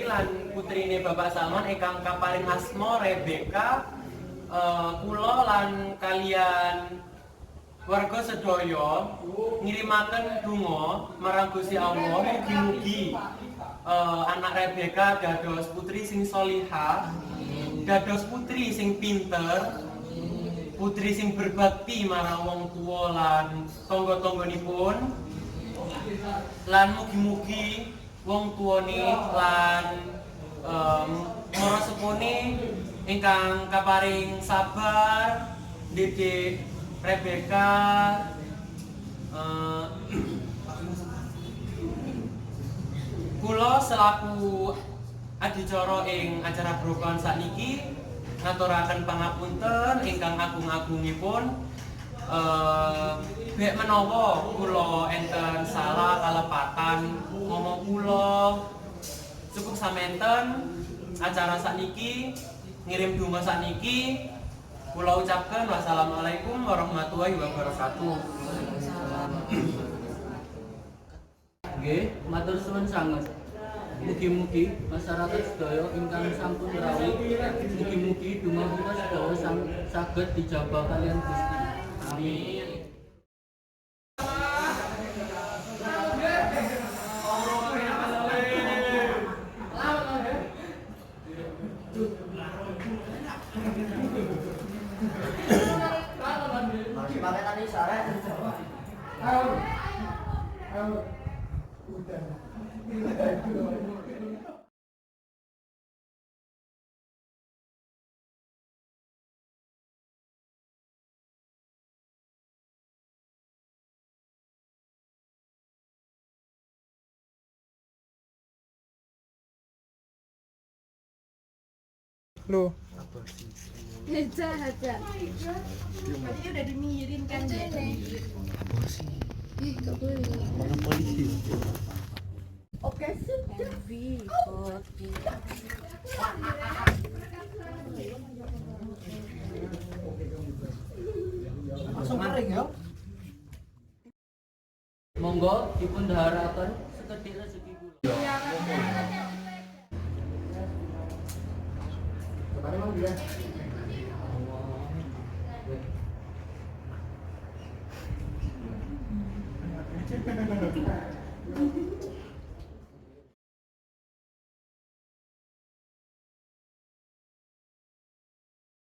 lan putrine Bapak Salman ingkang kaparing asma Rebeka. Kula lan kalian warga sedaya ngirimaken donga marang Gusti Allah mugi-mugi anak Rebeka dados putri sing sholihah, dados putri sing pinter, putri sing berbakti marang wong tuwa lan tangga-tangganipun, lan mugi-mugi wong tuwane lan marasepune ingkang kaparing sabar didik Rebeka kula selaku adicara ing acara brokan sakniki ngaturaken pangapunten ingkang agung-agungipun bek menawa kula enten salah kalepatan ngomong kula cukup samenten acara sakniki ngirim donga sakniki kula ucapkan wassalamualaikum warahmatullahi wabarakatuh. Nggih, matur suwun sanget. Mugi-mugi masyarakat sedaya ingkang sampun rawuh, mugi-mugi donga kita sedaya saged dijabah kalian Gusti. Amin. Loh, Haja. Tadi udah dimiringkan ya. aborsi. Gak boleh. Mana polisi? Oke, sudah. Langsung kering ya? Monggo dipun dhaharaken sekedhik rezeki kula.